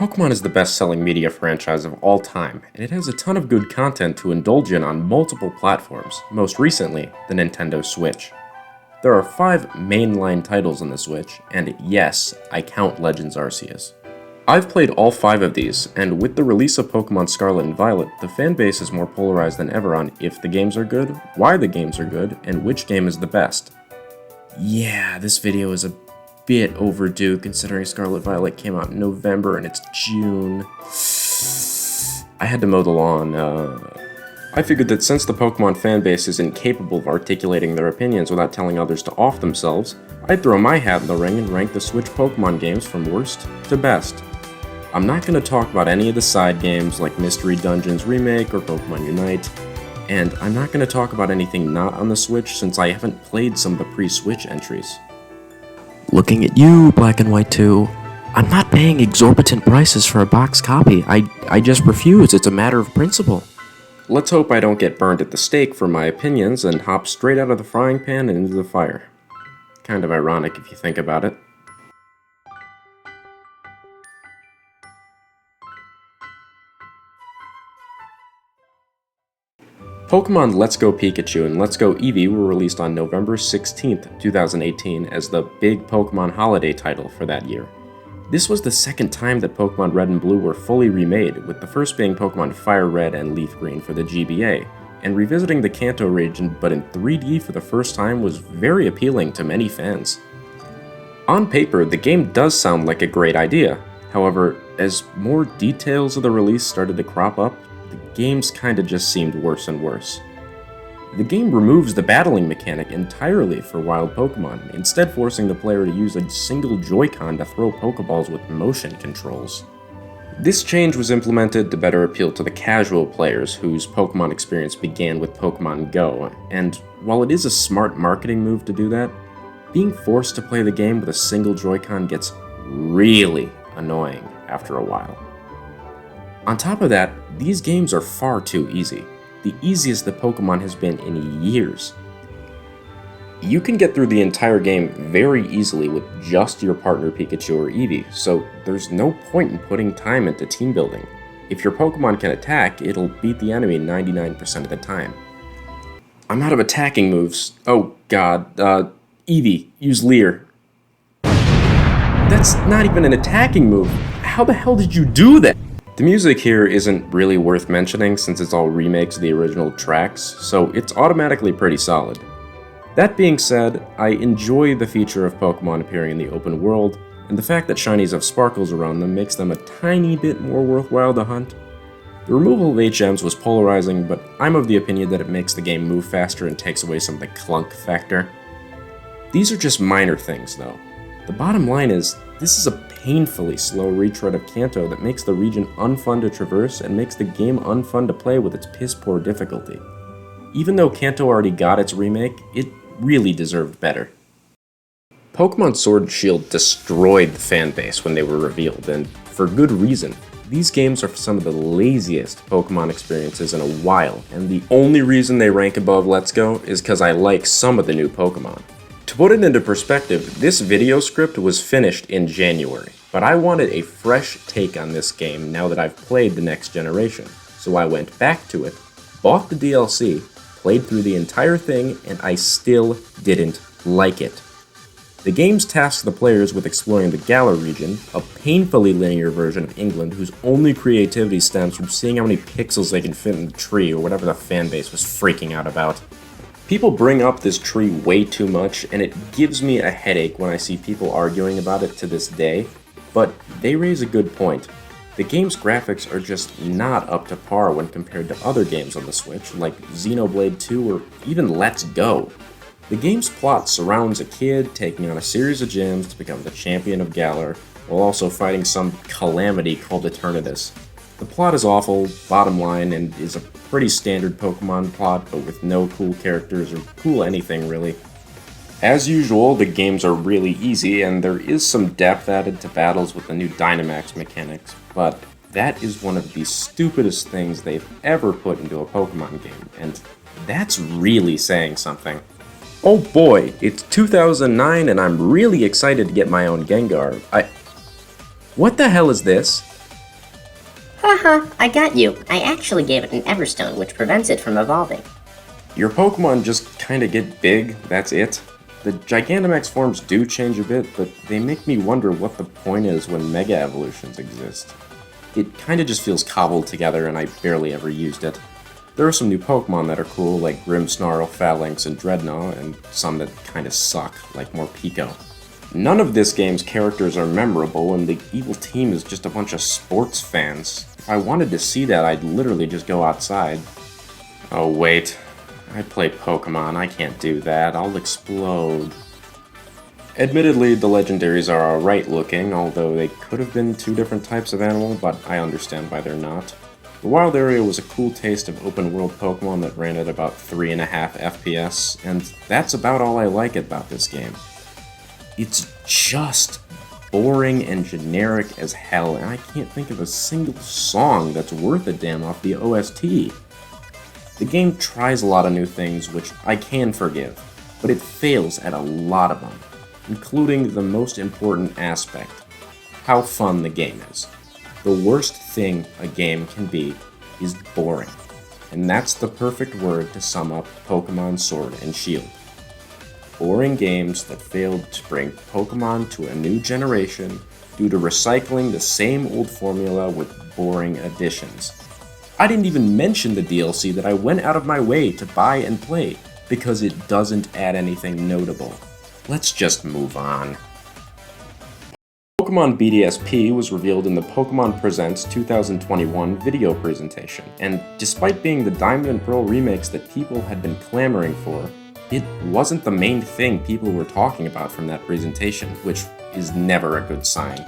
Pokémon is the best-selling media franchise of all time, and it has a ton of good content to indulge in on multiple platforms, most recently, the Nintendo Switch. There are 5 mainline titles on the Switch, and yes, I count Legends Arceus. I've played all 5 of these, and with the release of Pokémon Scarlet and Violet, the fanbase is more polarized than ever on if the games are good, why the games are good, and which game is the best. Yeah, this video is a bit overdue considering Scarlet Violet came out in November and it's June. I had to mow the lawn. I figured that since the Pokemon fanbase is incapable of articulating their opinions without telling others to off themselves, I'd throw my hat in the ring and rank the Switch Pokemon games from worst to best. I'm not going to talk about any of the side games like Mystery Dungeons Remake or Pokemon Unite, and I'm not going to talk about anything not on the Switch since I haven't played some of the pre-Switch entries. Looking at you, Black and White 2. I'm not paying exorbitant prices for a box copy. I just refuse. It's a matter of principle. Let's hope I don't get burned at the stake for my opinions and hop straight out of the frying pan and into the fire. Kind of ironic if you think about it. Pokemon Let's Go Pikachu and Let's Go Eevee were released on November 16th, 2018 as the big Pokemon holiday title for that year. This was the second time that Pokemon Red and Blue were fully remade, with the first being Pokemon Fire Red and Leaf Green for the GBA, and revisiting the Kanto region but in 3D for the first time was very appealing to many fans. On paper, the game does sound like a great idea. However, as more details of the release started to crop up, the games kinda just seemed worse and worse. The game removes the battling mechanic entirely for wild Pokemon, instead forcing the player to use a single Joy-Con to throw Pokeballs with motion controls. This change was implemented to better appeal to the casual players whose Pokemon experience began with Pokemon Go, and while it is a smart marketing move to do that, being forced to play the game with a single Joy-Con gets really annoying after a while. On top of that, these games are far too easy. The easiest that Pokemon has been in years. You can get through the entire game very easily with just your partner Pikachu or Eevee, so there's no point in putting time into team building. If your Pokemon can attack, it'll beat the enemy 99% of the time. I'm out of attacking moves. Oh god, Eevee, use Leer. That's not even an attacking move. How the hell did you do that? The music here isn't really worth mentioning since it's all remakes of the original tracks, so it's automatically pretty solid. That being said, I enjoy the feature of Pokemon appearing in the open world, and the fact that shinies have sparkles around them makes them a tiny bit more worthwhile to hunt. The removal of HMs was polarizing, but I'm of the opinion that it makes the game move faster and takes away some of the clunk factor. These are just minor things though. The bottom line is, this is a painfully slow retread of Kanto that makes the region unfun to traverse and makes the game unfun to play with its piss-poor difficulty. Even though Kanto already got its remake, it really deserved better. Pokemon Sword and Shield destroyed the fanbase when they were revealed, and for good reason. These games are some of the laziest Pokemon experiences in a while, and the only reason they rank above Let's Go is because I like some of the new Pokemon. To put it into perspective, this video script was finished in January, but I wanted a fresh take on this game now that I've played the next generation, so I went back to it, bought the DLC, played through the entire thing, and I still didn't like it. The games task the players with exploring the Galar region, a painfully linear version of England whose only creativity stems from seeing how many pixels they can fit in the tree or whatever the fanbase was freaking out about. People bring up this tree way too much, and it gives me a headache when I see people arguing about it to this day, but they raise a good point. The game's graphics are just not up to par when compared to other games on the Switch, like Xenoblade 2 or even Let's Go. The game's plot surrounds a kid taking on a series of gyms to become the champion of Galar, while also fighting some calamity called Eternatus. The plot is awful, bottom line, and is a pretty standard Pokemon plot, but with no cool characters or cool anything really. As usual, the games are really easy, and there is some depth added to battles with the new Dynamax mechanics, but that is one of the stupidest things they've ever put into a Pokemon game, and that's really saying something. Oh boy, it's 2009 and I'm really excited to get my own Gengar. What the hell is this? Haha, I got you. I actually gave it an Everstone, which prevents it from evolving. Your Pokemon just kinda get big, that's it. The Gigantamax forms do change a bit, but they make me wonder what the point is when Mega Evolutions exist. It kinda just feels cobbled together and I barely ever used it. There are some new Pokemon that are cool, like Grimmsnarl, Phalanx, and Dreadnought, and some that kinda suck, like Morpeko. None of this game's characters are memorable, and the evil team is just a bunch of sports fans. If I wanted to see that, I'd literally just go outside. Oh wait, I play Pokemon, I can't do that, I'll explode. Admittedly, the legendaries are alright looking, although they could have been two different types of animal, but I understand why they're not. The wild area was a cool taste of open world Pokemon that ran at about 3.5 FPS, and that's about all I like about this game. It's just boring and generic as hell, and I can't think of a single song that's worth a damn off the OST. The game tries a lot of new things, which I can forgive, but it fails at a lot of them, including the most important aspect, how fun the game is. The worst thing a game can be is boring, and that's the perfect word to sum up Pokemon Sword and Shield. Boring games that failed to bring Pokemon to a new generation due to recycling the same old formula with boring additions. I didn't even mention the DLC that I went out of my way to buy and play, because it doesn't add anything notable. Let's just move on. Pokemon BDSP was revealed in the Pokemon Presents 2021 video presentation, and despite being the Diamond and Pearl remakes that people had been clamoring for, it wasn't the main thing people were talking about from that presentation, which is never a good sign.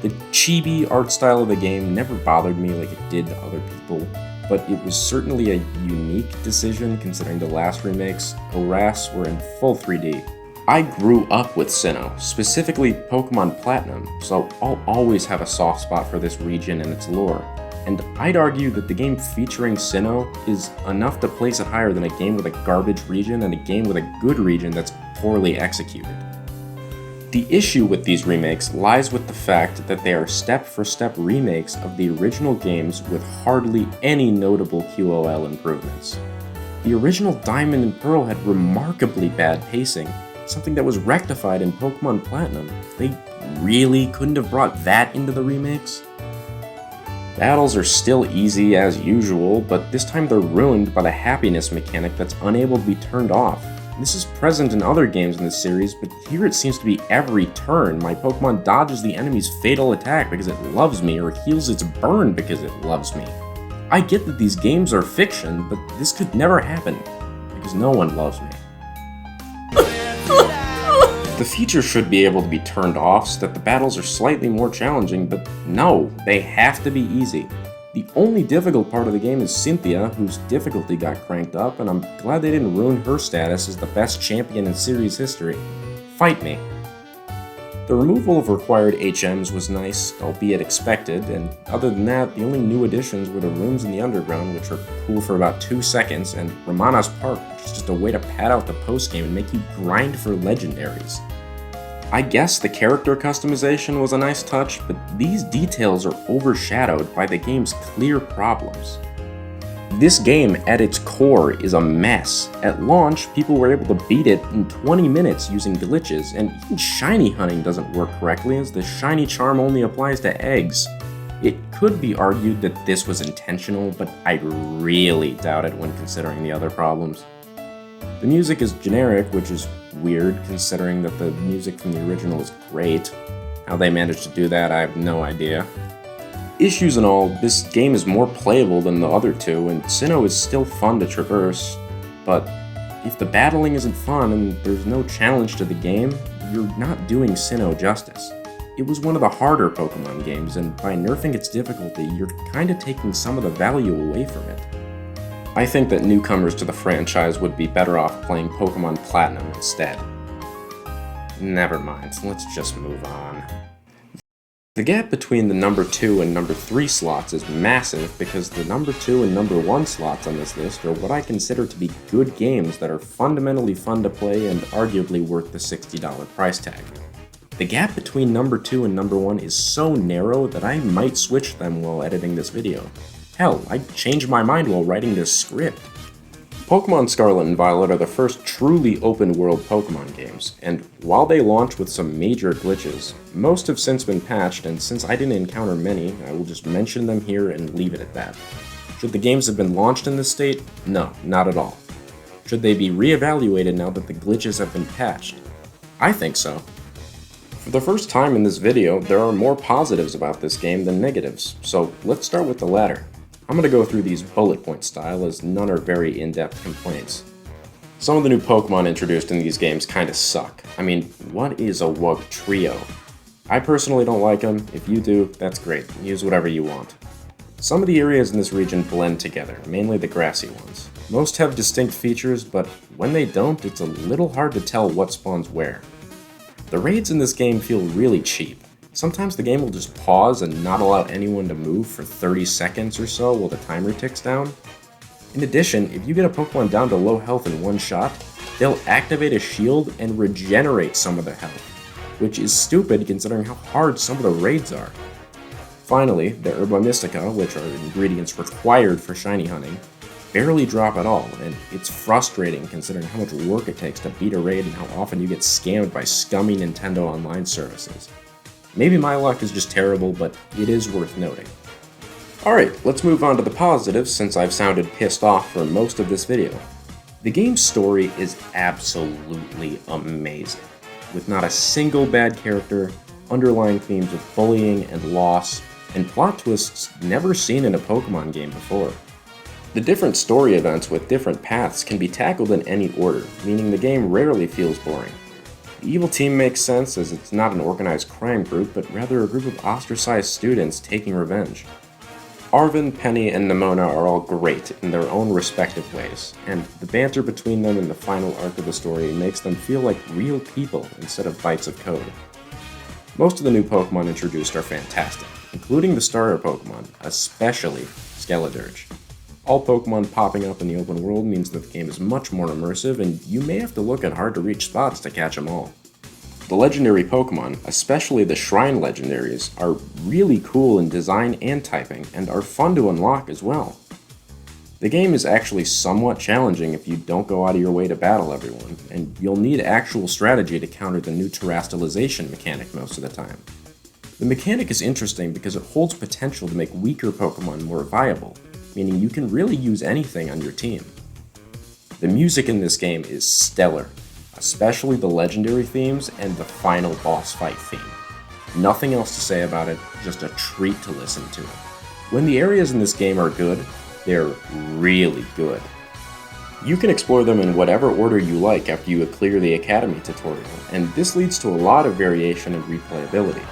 The chibi art style of the game never bothered me like it did to other people, but it was certainly a unique decision considering the last remakes, ORAS, were in full 3D. I grew up with Sinnoh, specifically Pokemon Platinum, so I'll always have a soft spot for this region and its lore. And I'd argue that the game featuring Sinnoh is enough to place it higher than a game with a garbage region and a game with a good region that's poorly executed. The issue with these remakes lies with the fact that they are step-for-step remakes of the original games with hardly any notable QOL improvements. The original Diamond and Pearl had remarkably bad pacing, something that was rectified in Pokemon Platinum. They really couldn't have brought that into the remakes? Battles are still easy as usual, but this time they're ruined by the happiness mechanic that's unable to be turned off. This is present in other games in this series, but here it seems to be every turn. My Pokemon dodges the enemy's fatal attack because it loves me, or heals its burn because it loves me. I get that these games are fiction, but this could never happen, because no one loves me. The feature should be able to be turned off so that the battles are slightly more challenging, but no, they have to be easy. The only difficult part of the game is Cynthia, whose difficulty got cranked up, and I'm glad they didn't ruin her status as the best champion in series history. Fight me. The removal of required HMs was nice, albeit expected, and other than that, the only new additions were the rooms in the underground, which are cool for about 2 seconds, and Ramana's Park, which is just a way to pad out the postgame and make you grind for legendaries. I guess the character customization was a nice touch, but these details are overshadowed by the game's clear problems. This game, at its core, is a mess. At launch, people were able to beat it in 20 minutes using glitches, and even shiny hunting doesn't work correctly as the shiny charm only applies to eggs. It could be argued that this was intentional, but I really doubt it when considering the other problems. The music is generic, which is weird considering that the music from the original is great. How they managed to do that, I have no idea. Issues and all, this game is more playable than the other two, and Sinnoh is still fun to traverse, but if the battling isn't fun and there's no challenge to the game, you're not doing Sinnoh justice. It was one of the harder Pokemon games, and by nerfing its difficulty, you're kinda taking some of the value away from it. I think that newcomers to the franchise would be better off playing Pokemon Platinum instead. Never mind, let's just move on. The gap between the number 2 and number 3 slots is massive because the number 2 and number 1 slots on this list are what I consider to be good games that are fundamentally fun to play and arguably worth the $60 price tag. The gap between number 2 and number 1 is so narrow that I might switch them while editing this video. Hell, I'd change my mind while writing this script. Pokémon Scarlet and Violet are the first truly open-world Pokémon games, and while they launched with some major glitches, most have since been patched, and since I didn't encounter many, I will just mention them here and leave it at that. Should the games have been launched in this state? No, not at all. Should they be re-evaluated now that the glitches have been patched? I think so. For the first time in this video, there are more positives about this game than negatives, so let's start with the latter. I'm going to go through these bullet point style as none are very in-depth complaints. Some of the new Pokemon introduced in these games kinda suck. I mean, what is a Wugtrio? I personally don't like them. If you do, that's great. Use whatever you want. Some of the areas in this region blend together, mainly the grassy ones. Most have distinct features, but when they don't, it's a little hard to tell what spawns where. The raids in this game feel really cheap. Sometimes the game will just pause and not allow anyone to move for 30 seconds or so while the timer ticks down. In addition, if you get a Pokemon down to low health in one shot, they'll activate a shield and regenerate some of their health, which is stupid considering how hard some of the raids are. Finally, the Herba Mystica, which are ingredients required for shiny hunting, barely drop at all, and it's frustrating considering how much work it takes to beat a raid and how often you get scammed by scummy Nintendo Online services. Maybe my luck is just terrible, but it is worth noting. Alright, let's move on to the positives since I've sounded pissed off for most of this video. The game's story is absolutely amazing, with not a single bad character, underlying themes of bullying and loss, and plot twists never seen in a Pokemon game before. The different story events with different paths can be tackled in any order, meaning the game rarely feels boring. The evil team makes sense as it's not an organized crime group, but rather a group of ostracized students taking revenge. Arven, Penny, and Nemona are all great in their own respective ways, and the banter between them in the final arc of the story makes them feel like real people instead of bytes of code. Most of the new Pokemon introduced are fantastic, including the starter Pokemon, especially Skeledirge. All Pokemon popping up in the open world means that the game is much more immersive, and you may have to look at hard-to-reach spots to catch them all. The legendary Pokemon, especially the Shrine Legendaries, are really cool in design and typing, and are fun to unlock as well. The game is actually somewhat challenging if you don't go out of your way to battle everyone, and you'll need actual strategy to counter the new terastallization mechanic most of the time. The mechanic is interesting because it holds potential to make weaker Pokemon more viable, meaning you can really use anything on your team. The music in this game is stellar, especially the legendary themes and the final boss fight theme. Nothing else to say about it, just a treat to listen to. When the areas in this game are good, they're really good. You can explore them in whatever order you like after you clear the Academy tutorial, and this leads to a lot of variation and replayability.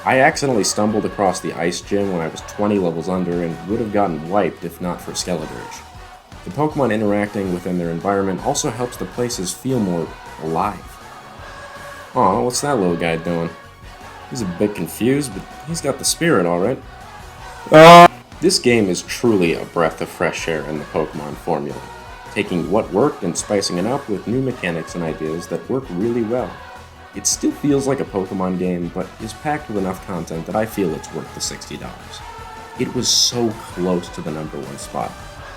I accidentally stumbled across the Ice Gym when I was 20 levels under and would have gotten wiped if not for Skeledirge. The Pokemon interacting within their environment also helps the places feel more alive. Aw, what's that little guy doing? He's a bit confused, but he's got the spirit alright. This game is truly a breath of fresh air in the Pokemon formula, taking what worked and spicing it up with new mechanics and ideas that work really well. It still feels like a Pokemon game, but is packed with enough content that I feel it's worth the $60. It was so close to the #1 spot,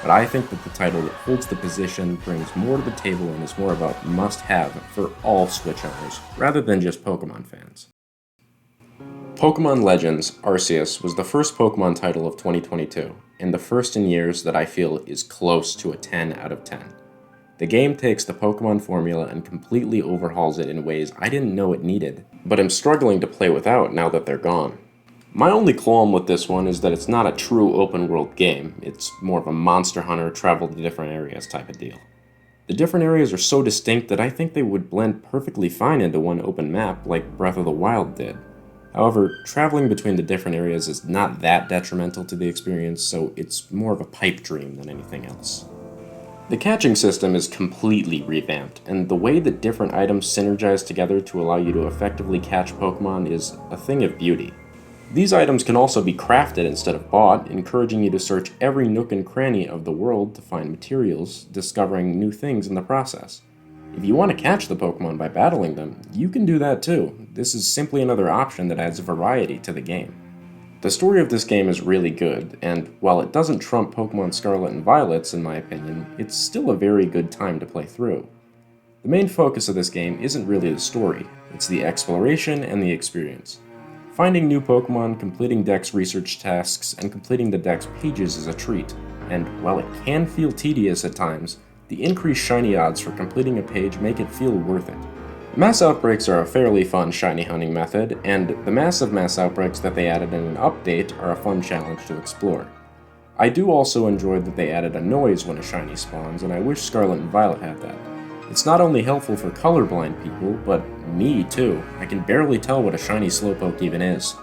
but I think that the title that holds the position brings more to the table and is more about must-have for all Switch owners, rather than just Pokemon fans. Pokemon Legends Arceus was the first Pokemon title of 2022, and the first in years that I feel is close to a 10 out of 10. The game takes the Pokemon formula and completely overhauls it in ways I didn't know it needed, but am struggling to play without now that they're gone. My only qualm with this one is that it's not a true open-world game, it's more of a Monster Hunter travel to different areas type of deal. The different areas are so distinct that I think they would blend perfectly fine into one open map like Breath of the Wild did. However, traveling between the different areas is not that detrimental to the experience, so it's more of a pipe dream than anything else. The catching system is completely revamped, and the way that different items synergize together to allow you to effectively catch Pokemon is a thing of beauty. These items can also be crafted instead of bought, encouraging you to search every nook and cranny of the world to find materials, discovering new things in the process. If you want to catch the Pokemon by battling them, you can do that too. This is simply another option that adds variety to the game. The story of this game is really good, and while it doesn't trump Pokémon Scarlet and Violet's in my opinion, it's still a very good time to play through. The main focus of this game isn't really the story, it's the exploration and the experience. Finding new Pokémon, completing Dex research tasks, and completing the Dex pages is a treat, and while it can feel tedious at times, the increased shiny odds for completing a page make it feel worth it. Mass outbreaks are a fairly fun shiny hunting method, and the massive mass outbreaks that they added in an update are a fun challenge to explore. I do also enjoy that they added a noise when a shiny spawns, and I wish Scarlet and Violet had that. It's not only helpful for colorblind people, but me too. I can barely tell what a shiny Slowpoke even is.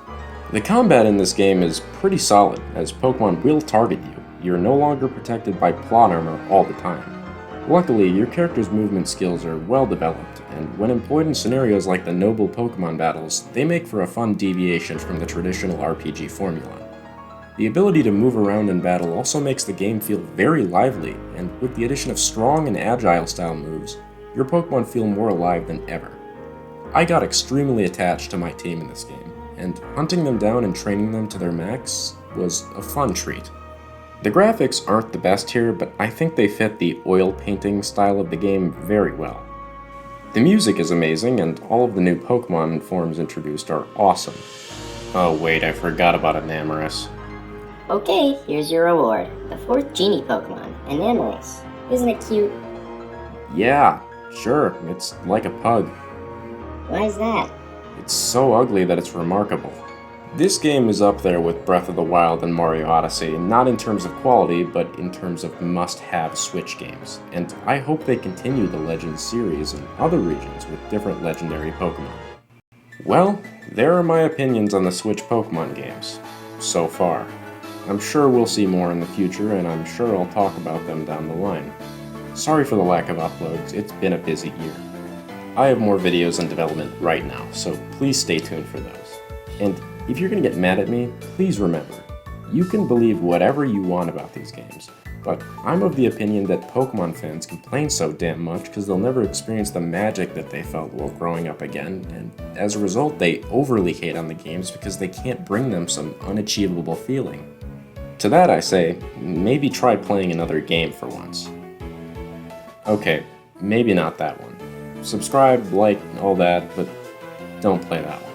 The combat in this game is pretty solid, as Pokemon will target you. You're no longer protected by plot armor all the time. Luckily, your character's movement skills are well developed, and when employed in scenarios like the Noble Pokemon battles, they make for a fun deviation from the traditional RPG formula. The ability to move around in battle also makes the game feel very lively, and with the addition of strong and agile style moves, your Pokemon feel more alive than ever. I got extremely attached to my team in this game, and hunting them down and training them to their max was a fun treat. The graphics aren't the best here, but I think they fit the oil painting style of the game very well. The music is amazing, and all of the new Pokemon forms introduced are awesome. Oh wait, I forgot about Enamorus. Okay, here's your reward. The 4th Genie Pokemon, Enamorus. Isn't it cute? Yeah, sure, it's like a pug. Why is that? It's so ugly that it's remarkable. This game is up there with Breath of the Wild and Mario Odyssey, not in terms of quality, but in terms of must-have Switch games, and I hope they continue the Legends series in other regions with different legendary Pokemon. Well, there are my opinions on the Switch Pokemon games, so far. I'm sure we'll see more in the future, and I'm sure I'll talk about them down the line. Sorry for the lack of uploads, it's been a busy year. I have more videos in development right now, so please stay tuned for those. And if you're gonna get mad at me, please remember, you can believe whatever you want about these games, but I'm of the opinion that Pokemon fans complain so damn much because they'll never experience the magic that they felt while growing up again, and as a result they overly hate on the games because they can't bring them some unachievable feeling. To that I say, maybe try playing another game for once. Okay, maybe not that one. Subscribe, like, all that, but don't play that one.